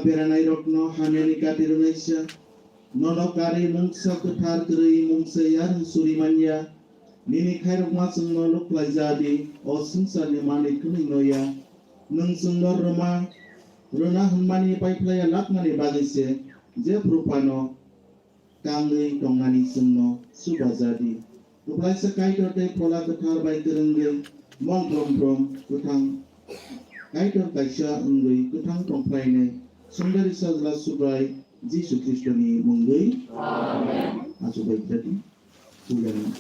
beranai rokno haneni katirunaisya nono kari mungsa ketar keri mungsa yar surimanya nini khairok masung no luklai jadi o sungsar ni mani kuning noya nung sungno roma rona hunmani paiplaya lakmani bagise je prupano kangai tongani sungno suba jadi luklai sekai tote pola ketar bai kerengge mong prom kutang kaitor kaisa ungui kutang tongplaine sundari sajla subrai Yesus Kristus ni mungui amen asubai jadi tulen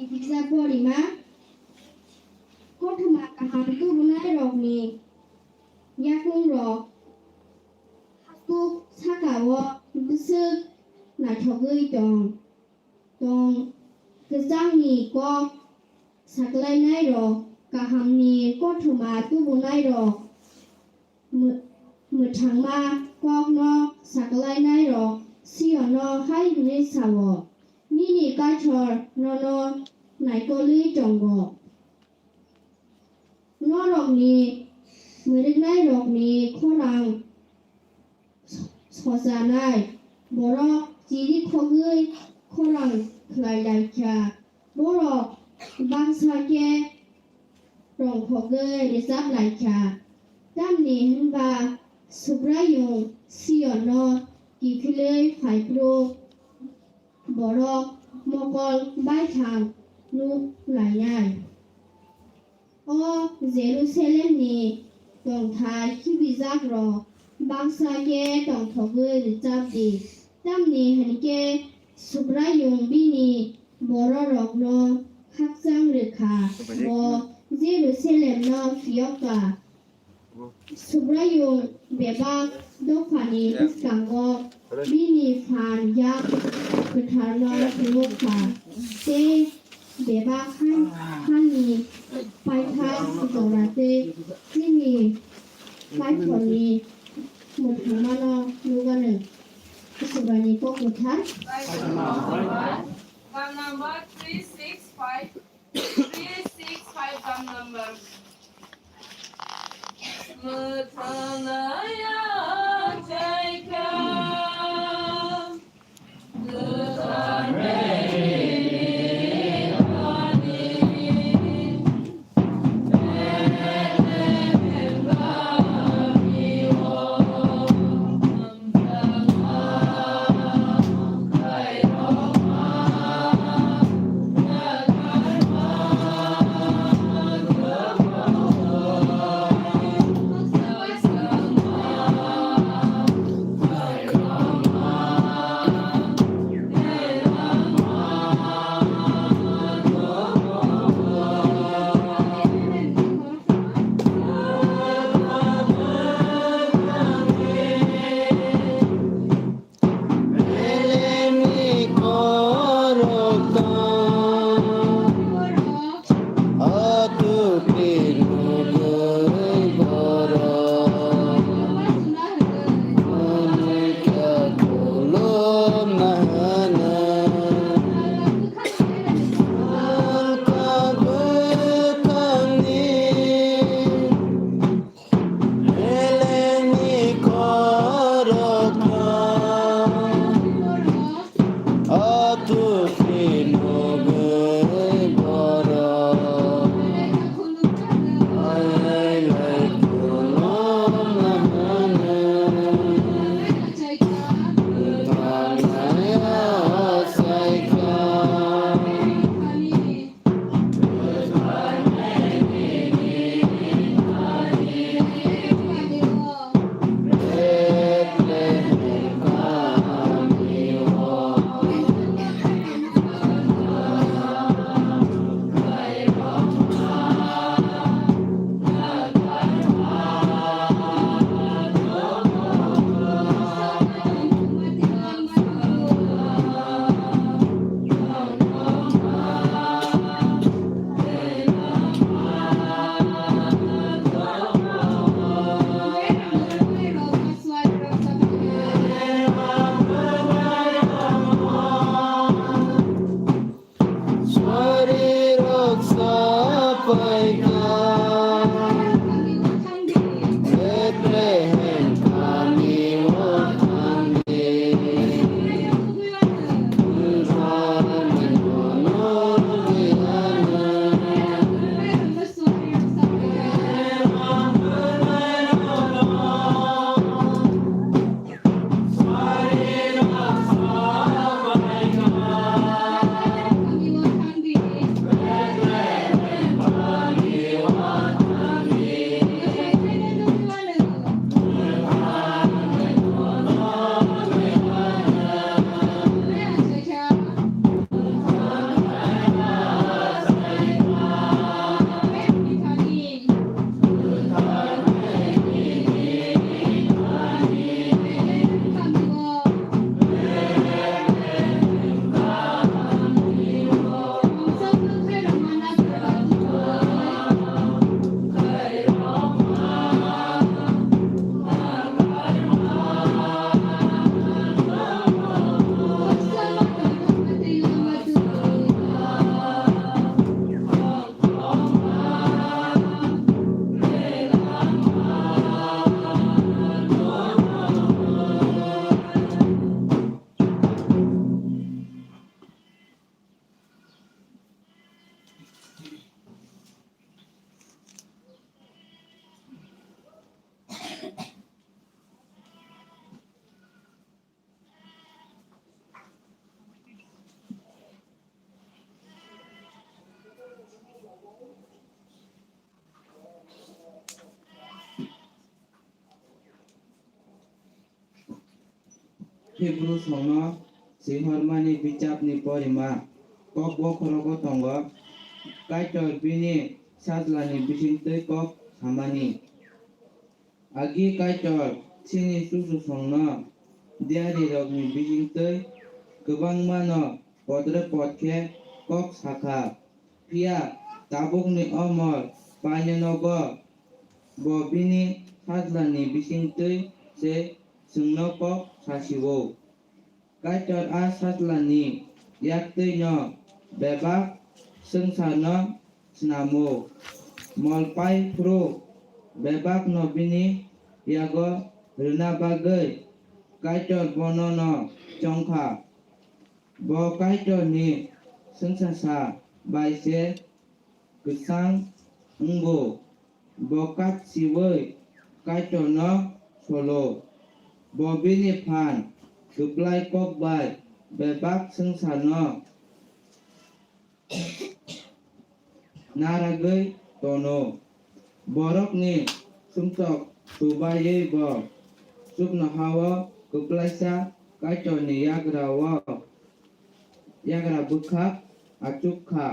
Bisa polima, kau thuma kaham tu bunai rok ni, yakung rok, tu sakawo busuk na thogui tong kesang ni kau saklai nai rok kaham ni kau thuma tu bunai rok, muthang ma kau no saklai nai rok sion no hai ni sawo, ni kachor no nai ko li jonggo no rok ni murik nai rok ni khorang sosa nai borok jiri khogui khorang khlai lai kha borok bangsa ke rong khogui risap lai kha tam ni hinba subrayung sion no kikhilei phai pro borok mokol bai thang nu lai nhai o Jerusalem ni tong thai khi bizak ro bangsa ke tong thogui chap di tam ni han ke subrayung bi ni boro rok no khakjang rekha bo Jerusalem no fioka subrayung beba dokhani kango bi ni phan yak kuthar no lukha te beba khan ni pai kha dorate ni pai thoni muthmano lugane subani pokuthar Gam number 365 gam number Muthanaya Jacob Hebrew songno sihormani bichapni porima kok bokhorogo tongo kaitor bini sajlani bisingtui kok hamani agi kaitor sini susu songno diari rokni bisingtui gobangma no podre podkhe kok sakha pia tabukni omor painenogo bo bini sajlani bisingtui se sungno kok sasiwo kaitor a sajlani yaktui no bebak sengsarno snamo molpai fru bebak no bini yago runa bagai kaitor bono no chongkha bo kaitor ni sengsasa baise gesang enggo bo kat siwoi kaitor no solo bo bini phan geblai kok bai bebak sengsarno naragoi tono borok ni sumtok subayei bo sukna hawa keplaisa kaitor ni yagra bukhak achukha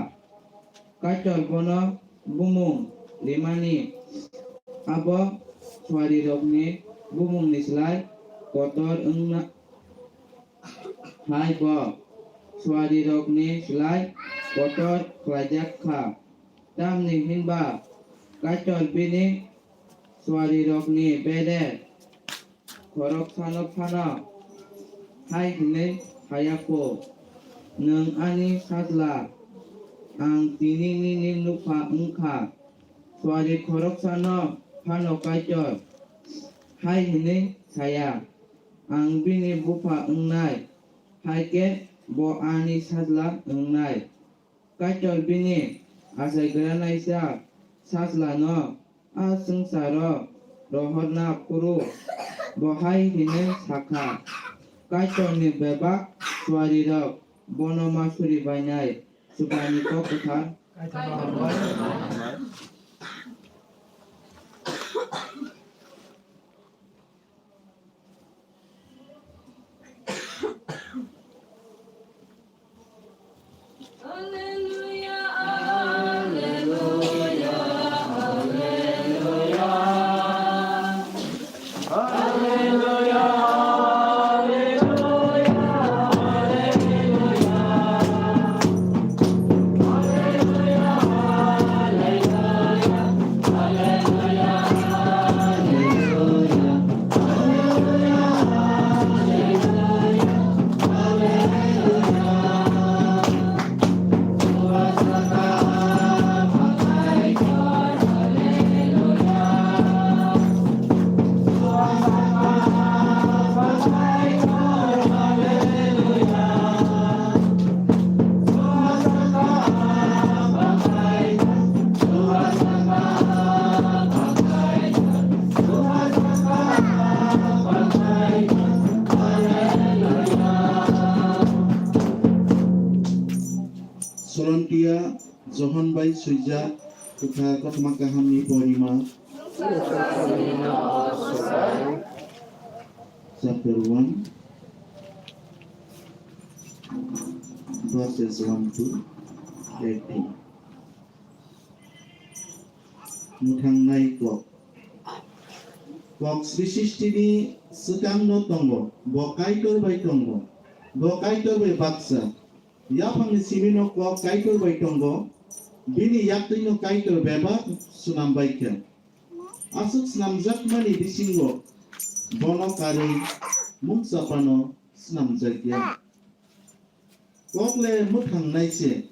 kaitor bono bumung limani abo swari rokni bumung ni slai kotor engna hai bo swari rokni slai kotor klajak kha tamni hinba kaitor bini swari rokni bede korok sano phano hai hinai hayako nung ani sajla ang tini nupa engkha swari korok sano phano kaitor hai hinai saya ang bini bupa engnai hai ke bo ani sajla engnai kaitor bini asai geranai sa sajla no a sengsaro rohorna puru bo hai hinai sakha kaitor ni bebak swari rok bono masuri bainai subani ko kothar Hallelujah, hallelujah, Sorontia Johan Bai Suja Kutha Kotma Kahamni Porima chapter 1 verses 1 to 18 Mutangnai Kok Srishistini Sukangno Tongo Bokaitor Bai Tongo Bokaitor Bai Baksa Yapang Simino Kok Kaitor Bai Tongo Bini Yaktino Kaitor Beba Sunam Baikya Asuk Snam Jakmani Bisingo Bono Kari Muksapano Snam Jakya Kokle Mutangnai Se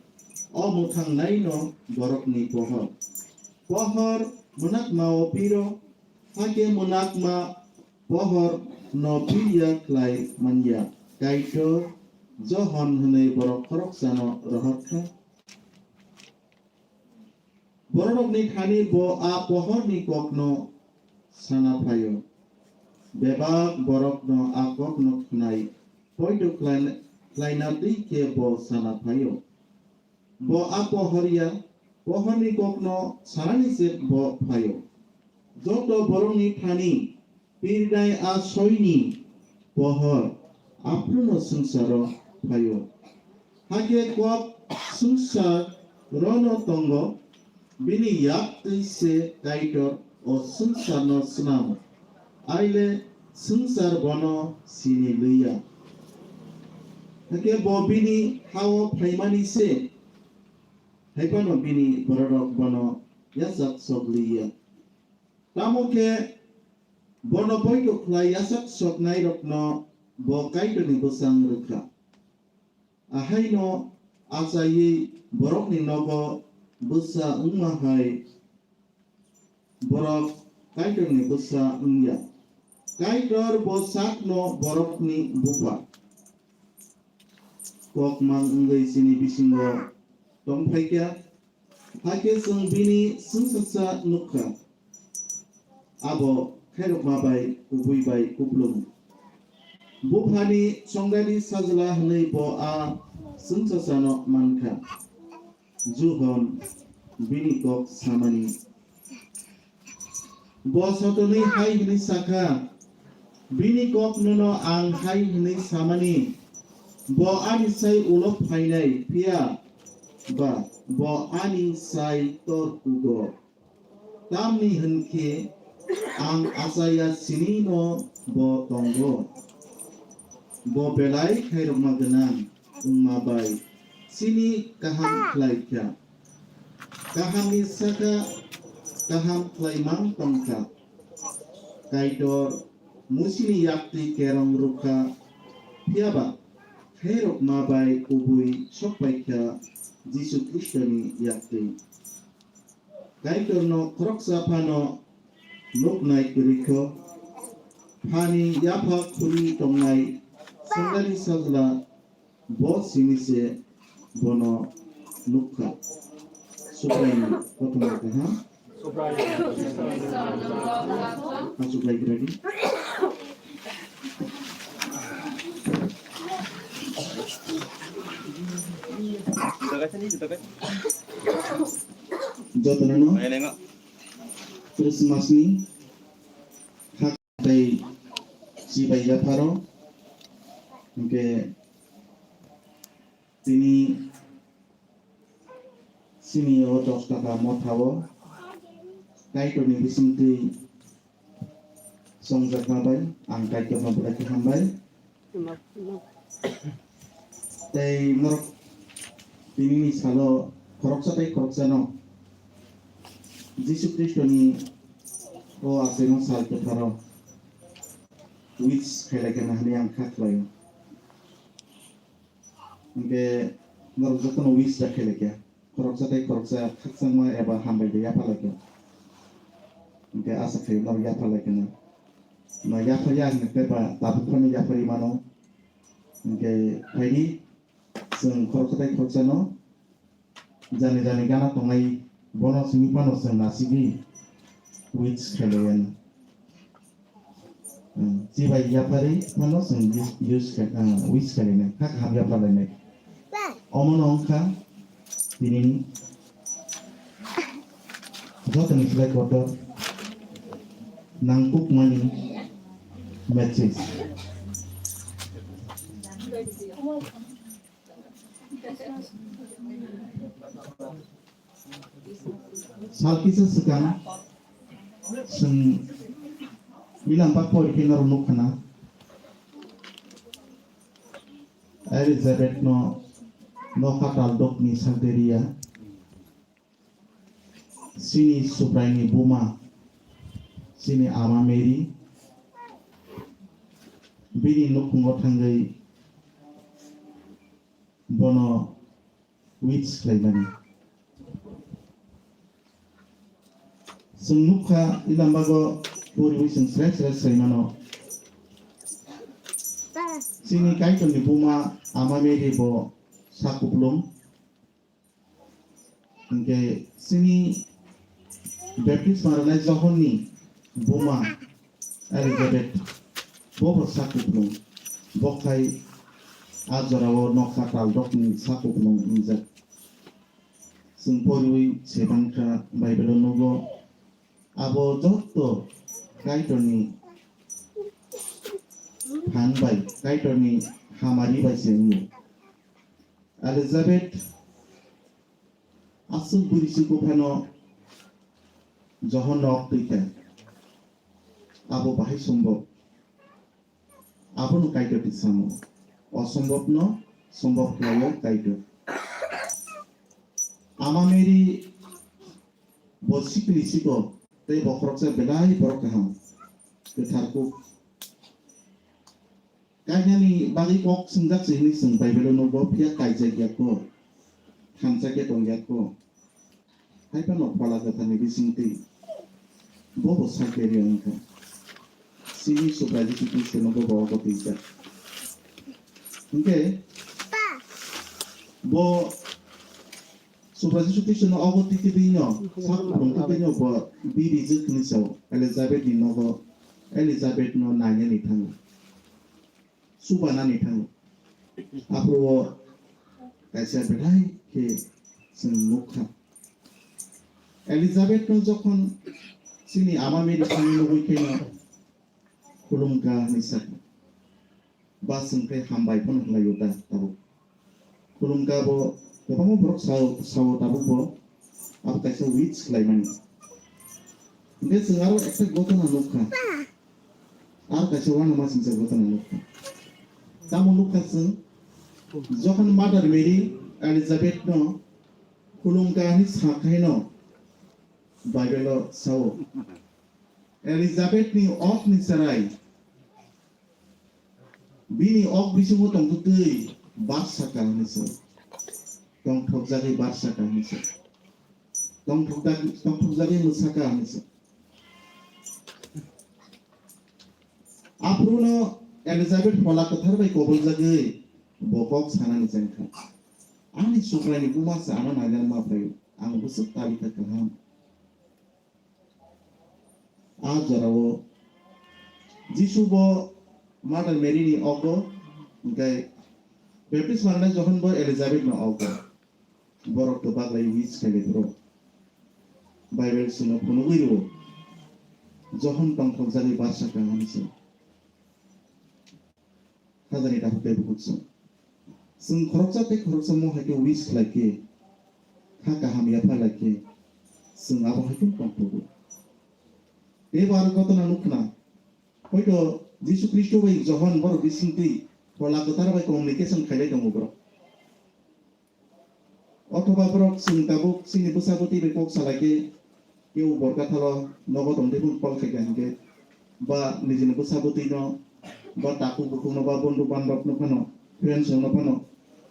O Mutangnai no Borokni Pohor Pohor Munak Mao Piro Hake Munakma Pohor no Piya Klai Manya Kaito Johan Hune Borok Korok Sano Rohorka Borok ni Khani Bo A Pohor ni Kokno Sana Payo Bebak Borok no A Kokno Knai Poito Klainati Ke Bo Sana Payo Bo A Pohoria Pohor ni Kokno Sanani Se Bo Payo Joto Borok ni Khani Pirdai A Soini Pohor 앞으로는 성사로 봐요. 하게 꼭 성사 러너던 거 비니 약뜻에 가이더 성사노 스남 아일레 성사 번호 시니르야 하게 뭐 비니 하오 프라이마니세 해관어 비니 버럭 번호 야삭 속리야 tamuke bono poiko klai yasak sok nairok no bo kaito ni bosang rukha ahai no asayi borok ni nogo busa umma hai borok kaito ni busa umya kaitor bosak no borok ni bupa kok mang ungai sini bisingo tong paikya hake sung bini sungsaksa nukha abo khairok mabai kubui bai kuplum buphani songdani sajla hnei bo a sungsasano manka juhon bini kok samani bo sotoni hai hini saka bini kok nono ang hai hini samani bo ani sai ulop phainai pia ba bo ani sai tor kugo tamni henke ang asaya sinino bo tonggo bo belai khairok magenang mabai sini kaham klaikya kaham isaka kaham klaimang tongka kaitor musini yakti kerong ruka piaba khairok mabai kubui sokpaikya Jisu Kristoni yakti kaitor no kroksa pano nuknai kiriko pani yapa kuri tongnai sangari sajla bo sinise bono nukka supraini kotong ke ha suplai ready jotono Christmas ni hak day si Baya Paro tini sini o Dostaka motawo kaito ni bisinti songjak mabai ang kaito mabai hambai tay morok tini ni salo koroksa no Jisu Kristoni o aseno sal ke paro which kailakan ahli ang katlayo morok jotono which da kailakan koroksa kaksangma eba hambai de yapalake asa kai morok yapalake na yapaya ni keba tabukoni yapari mano haidi sing koroksa no jani gana tongai bono sini pano sing nasibi which kailakan jiba yapari mano sing use which kailakan kak ham yapalane omono ka ini jotono flag water nangkuk mani matches salkisa sekang sing bilang pakpor kinar nukana Elizabeth no katal dok ni santeria sini supraini buma sini ama meri bini nukungo tanggai bono wits klaimani sungnuka ilambago puri wisung sres klaimano sini kaito ni buma ama meri bo sakuplum sini baptis maralai johoni buma Elizabeth bobo sakuplum bokai ajorawo nokatal dokni sakuplum injak sungporui sebangka Bible nogo abo jotto kaitoni हानबाय काइटरनि हामारि बायसेनि Elizabeth आसु बुरिसिको फानो जहन नक तैता आबो बाहाय सम्भव आबो काइटर तिसामो असम्भव न सम्भव खायो काइटर आमा मेरी बसिक लिसिको तै बखरकसे बेलाय बरकहाम गोथारखौ कायनानि बागै कक संजाक सिहनि सं बाइबेल नबो फिया कायजागियाको थानसाके दंगियाको हायपा न फला गथानि बिसिंति बोबो साकेरि अंका सिनि सुब्राजि किसे नबो बगतिजा ओके बो सुब्राजि किसे न अगतिति दिनो sak बंतिनो बो बिबि जखनिसो एलिजाबेथ दिनोबो एलिजाबेथ न नायने निथाङो सुबाना निथाङो आप्रो कायसा बेलाय के जों मुखा एलिजाबेथ न जखन सिनि आमा मेरि थांनो लुबैखेनो खुलुमगा निसाक बा जोंखै हामबाय फन होलायो दा दाबो खुलुमगा बो गोबां बरक साव दाबो बो अब कायसा विच लायमानि बे जों आरो एकटा गथना नुखा आरो कायसा वाना मासिन जों गथना नुखा दामो नुखा जों जखन मादार मेरि एलिजाबेथ न खुलुमगा नि साखायनो बाइबेल साव एलिजाबेथ नि अक नि सराय बिनि अक बिसुमो तंतुतै बारसाका निसो तंथकजागै बारसाका निसो तंथकजागै मुसाका निसो आप्रुनो एलिजाबेथ फला कथार बाय कबलजागै बकक सानानि जेंखा आंनि सुग्रानि बुमासा आना नायनानै माफ्रायो आं बुसु ताबिता कहम आज जरावो जिसुबो मादार मेरिनि अगो ओमफ्राय बेप्टिस मारनाय जखनबो एलिजाबेथ न अगो बरक तो बागलाय विच खायलेब्रो बाइबेल सिनो फनो गइरो जखन तंथक जानि बारसा काहानिसो हाजानि दाफते बुकुसो जों खरकसा मोहायके विच खालायके हा काहामिया फालायके जों आबो हायके तंथगो बे बार घटना नुखना हयतो जिसु ख्रिस्ट बाय जहन बर बिसिंति फला कथार बाय कम्युनिकेशन खायलाय दङ बर अथवा बर जों दाबो सिनि बसाबति बे कक सालायके केउ बरकाथालो नगो दंदेबुन कल खायगानके बा निजिनि बसाबति न बा ताकु बुकुनो बा बन्धु बान्धव न फानो फ्रेन्ड्स न फानो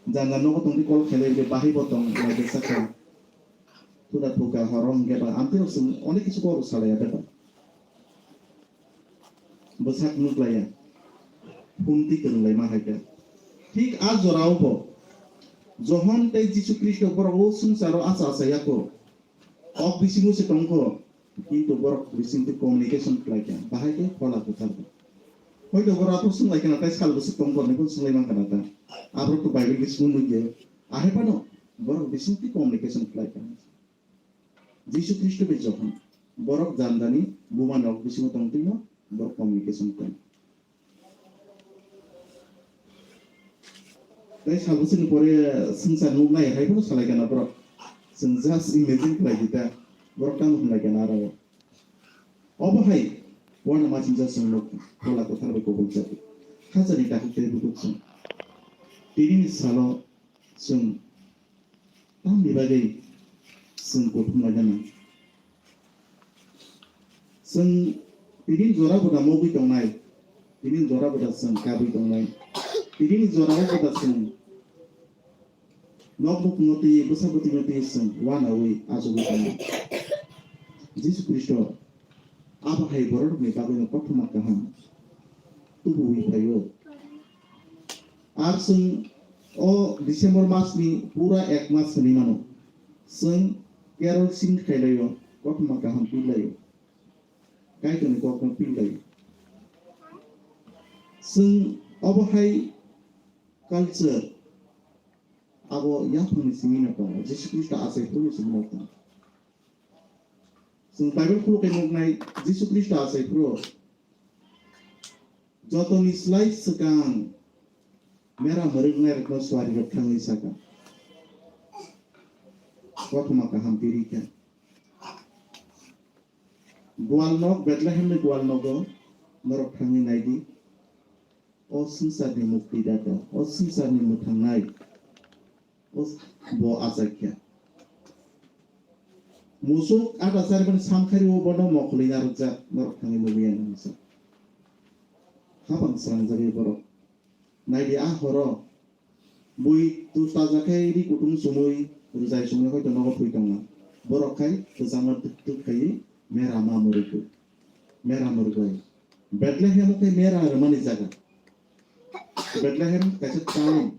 जानला नगो दंदि कल खायलाय बे बाहि बतं लायके साखा तुदा तुका हरम गेबा आमतेर जों अनेक किछु बर सालाया बेबा बसाक नुलाया पुंति करलाय माहायका ठीक आज जरावबो जहन ते जिसु ख्रिस्ट बरगो संसारो आसा आसायाको अक बिसिमु से टंको किन्तु बरक बिसिंति कम्युनिकेशन खालायका बाहायके फला कुतारबो हयतो बराथ संलायका नाथाय सालबोसो टंको नेखौ संलायमान कानाता आब्रो तो बाइबेल बिसिमु नुगे आहेपानो बरक बिसिंति कम्युनिकेशन खालायका जिसु ख्रिस्ट बे जहन बरक जानदानि बुमानक बिसिमु टंतिनो बर कम्युनिकेशन कर तै साबुसिन परे संसार नुनाय हायबो सालायगाना बर जों जास्ट इमेजिन खालायगिता बर काम होनलायगाना आरो अबहाय वन मासिन जासों लोक फला कथार बे कबल जाति हाजानि दाखते बुकुसों तिरिनि सालो जों तामनि बागै जों गथुमलायगाना जों Tidin zora boda mobi tongnai, tidin zora boda seng kabi tongnai, tidin zora boda seng nokbuk ngoti besabuti ngoti seng wana we azubi tongnai. Jisu Kristo apa hai borok ni bagai ngokot makaham tubuh wipayo. Ar seng o Desember mas ni pura ek mas ni mano, seng Carol sing kailayo kot makaham pilayo. Kaya ni kok pilih, seng abahai culture, abo yang pengisingin apa, Yesus Kristus asal itu semua. Seng Bible kulo kayak mengenai Yesus Kristus asal itu, Jotoni slide sekang merah merengner ko swari rokang isaka. Waktu maka hampirikan. Gual nok Bethlehem ni gual nogo merok tangi naidi. O sensar ni mukti data. O sensar ni mutangai. O bo azakya. Musuk ada sarban samkari wo bono mokli narja merok tangi mubian nisa. Kapan serang jadi borok. Naidi ahoro. Bui tu tazakai di kutung sumui. Ruzai sumui kau jono ko puitang. Borok kai kesama tuk kai merah mamuriku. Merah murugai. Bethlehem ke merah ramani jaga. Bethlehem kaisa tahun.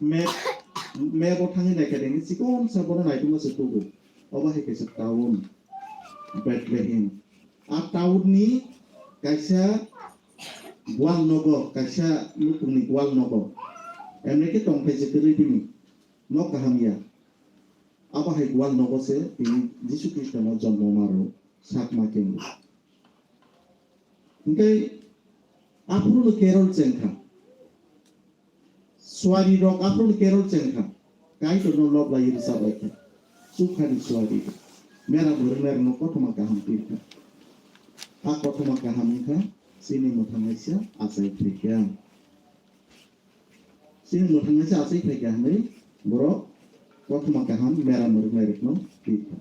Me botangi naik kadang sikon sabona naik tu masuk tugu. Obah kaisa tahun. Bethlehem. Tahun ni kaisa gual nogo kaisa lukung ni gual nogo. Emne ke tong kaisa kiri bini. Nok kahamia. Apa hai gual nogo se ini Yesus Kristus no jombo maru sak makengu. Ingkai apru no kerol cengkha. Swari rok apru no kerol cengkha. Kai to no lob la yiri sabaikha. Sukhari swari. Mera burner no kotoma kaham pirka. A kotoma kaham kha sini muthangaisya asai prikya. Sini muthangaisya asai prikya nei borok kotoma kaham mera burner no pirka.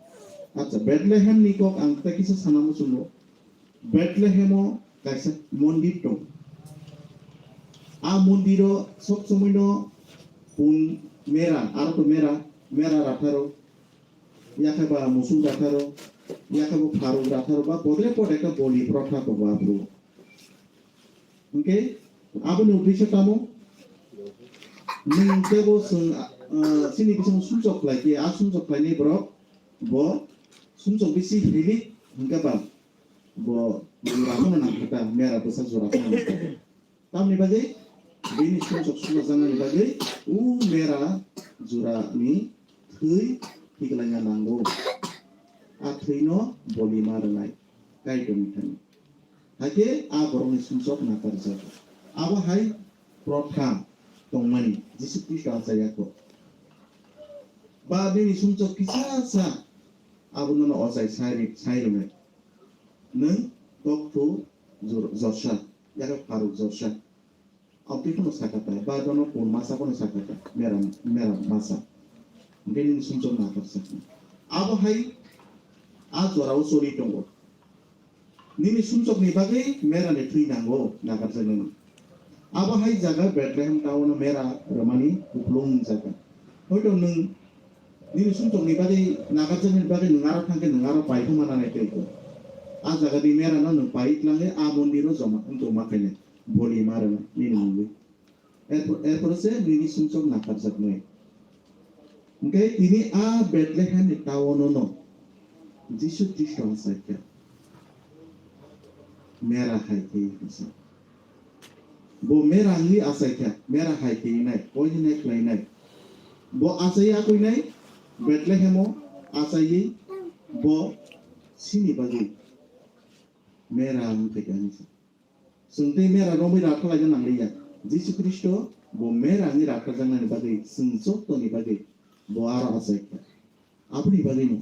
Acha Bethlehem ni kok angta kisa sanamu suno. Bethlehemo kaisa mondir to. A mondiro sok somoino pun mera arto mera ratharo. Yakaba musul ratharo. Yakaba pharu ratharo ba bodre pode ka boli protha ko babru. Okay? Abon udisya tamo ning tebo sini bisang sumsok lagi a sumsok lagi bro bo sumsok bisi hilit hingga ba bo jurafana nak kita merah besar jurafana nak. Tam ni bagai bini sumsok sumsok jangan ni bagai merah jura ni thui hikalanya nanggo a thui no boli maranai kai demikian. Hake a borong ni sumsok nak kerja. Awa hai protha tongmani Yesus Kristus saya ko. Ba bini sumsok kisah abun no osai sai me. Neng doktu Zosha, jaga paru Zosha. Auti kono sakata, badono pun masa kono sakata, merah masa. Mungkin ini sumsum nak sakna. Abo hai, azora usuri tonggo. Nini sumsum ni bagai merah ni tui nanggo nakar sakna. Abo hai jaga Bethlehem town merah ramani uplung jaga. Hoito neng nini sumsum ni bagai nakar sakna bagai nengaro tangke nengaro pai tu mana naik itu. A jaga di merah no pahit lang a mondiro joma untuk makanya boli marana ni nunggu. Proses ini sumsum nakar sakna. Okay, ini a Bethlehem di tahun no. Yesus Kristus saja. Merah hati kita. Bo merah ni asal merah hati ini, kau ini kelainan. Bo asal aku ini Bethlehem asal bo sini bagi. Merah untuk ni. Sungai merah romi rakal aja nang liya. Yesus Kristus bo merah ni rakal jangan ni bagi. Sensok tu ni bagi. Bo arah asal. Apa ni bagi ni?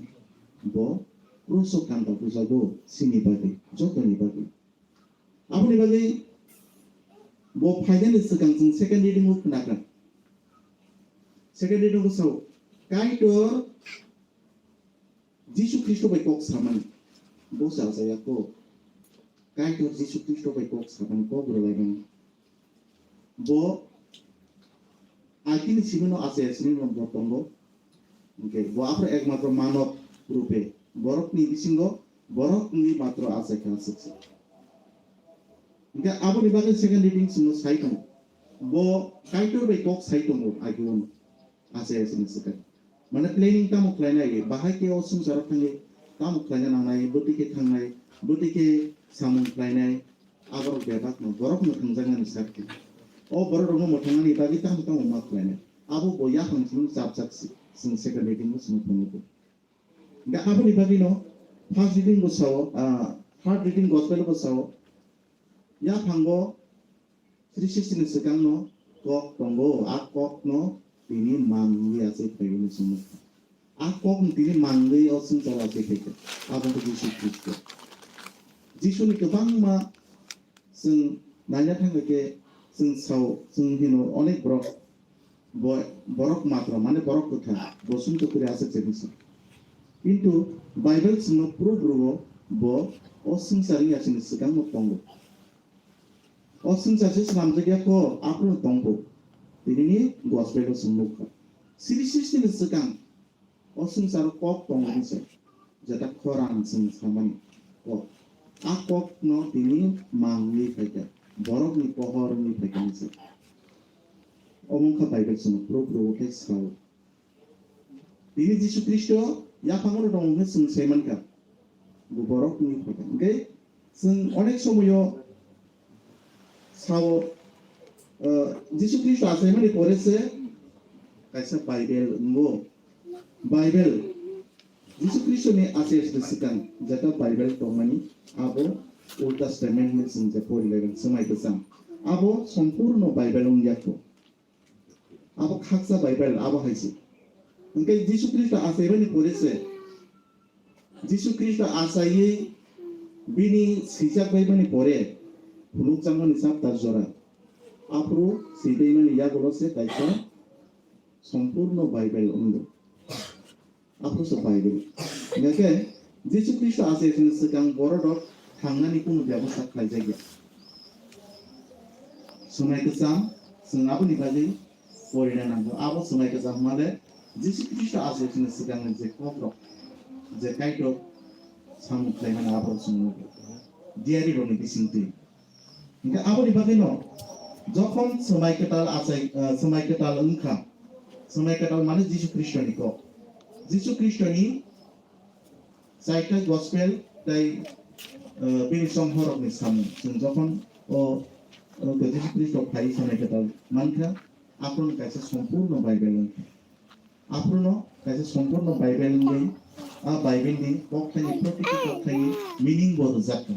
Bo rusuk kantor pusat bo sini bagi. Jauh ni bagi. Apa ni bagi? Bo payah ni sekarang second reading muk nak. Second reading usau. Kai tu Yesus Kristus baik kok saman. Bo saya ko. Kai tu Yesus Kristus baik kok saman ko berlain. Bo akhirnya sini no asal sini no bertonggo. Okay. Bo apa ekmatro manok rupe. Borok ni bisinggo. Borok ni matro asal kasih. Enggak apa ni bagai second reading semua saya kamu. Bo kaitor baik kok saya kamu agun asal sini sekarang. Mana planning kamu klien lagi. Bahaya ke osum jarak tangge. Kamu klien nangai, butike tangai, butike samun klien lagi. Agar bebas no borok no tangjangan sakit. Oh borok no tangan ni bagi kamu mak klien. Abu boya kamu semua cap sing second reading semua penuh. Enggak apa ni bagi no. First reading gosaw, third reading gospel gosaw. Ya panggo 360 ni sekang no kok tonggo a kok no tini mangui ase pegini sumu a kok tini mangui o sungsar ase pege abang ko Jisu Kristo Jisu ni kebang ma sung nanya thang ke sung sao sung hino onek borok matra mane borok kotha bosum to kure ase jebisi কিন্তু Bible sung pro bo o sungsari asini sekang mo tonggo o sungsari samjagya ko apro tonggo ini gospel ko sumukha siri sistini sekang o sungsar kok tonggo ni jata khorang sung samani ko akok no tini mangli pheke borok ni pohor ni pheke ni omongkha Bible sung pro ke sao ini Jisu Kristo ya pangono dong he sung semanka borok ni pheke okay sung onek somoyo sao Jisu Kristo asemani porese kaisa Bible ngo Bible Jisu Kristo ni ase sekan jata Bible tongmani abo Old Testament ni sung je porilegan semai kesam abo সম্পূর্ণ Bible ongyako abo khaksa Bible abo haisi okay Jisu Kristo asemani porese Jisu Kristo asai bini sijak baimani pore huluk jamani sab tarjora apro sideimani ya golose kaisa সম্পূর্ণ Bible ondo apro so Bible ngake Jisu Kristo ase sekang borodok थांनानै कुनु व्यवस्था खालामजायो समाय गोजाम जों आबोनि बागै फरायनांगौ आबो समाय गोजाम माने जिसु ख्रिस्ट आसे जों सिगां जे कफ्र जे काइटो सामु खालामनानै आबो जों दियारि रनि बिसिंति इंगा आबोनि बागै न যখন समाय केटाल ओंखा समाय केटाल माने जिसु ख्रिस्टनि को जिसु ख्रिस्टनि साइटा गस्पेल ताई bini somhorok ni samu sung jokon o Jisu Kristo khai samai ketal manka apron kaisa সম্পূর্ণ বাইবেল apron kaisa সম্পূর্ণ Bible ni a Bible ni kokthani protiki kokthani meaning bod jakka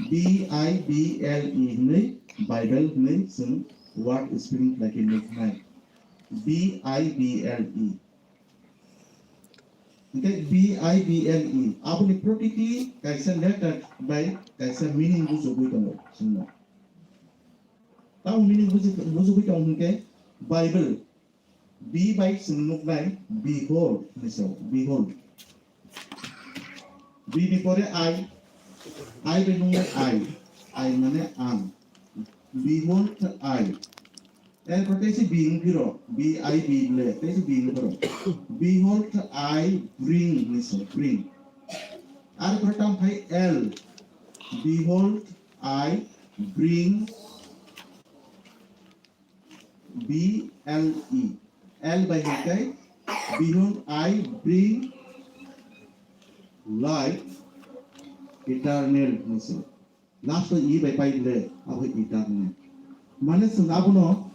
Bible ni Bible ni sung word speaking like in nai Bible okay Bible apuni protiki kaisa letter by kaisa meaning bujugui tongo sunna tau meaning bujugui tongo ke Bible B by sunnuk nai behold niso behold B ni pore I be nungai I mane am behold I and protection being hero B-I-B-L protection being hero behold I bring listen bring and protam by L behold I bring B-L-E L by Hakai behold I bring life eternal listen last E by Pai Le eternal Mane sungabuno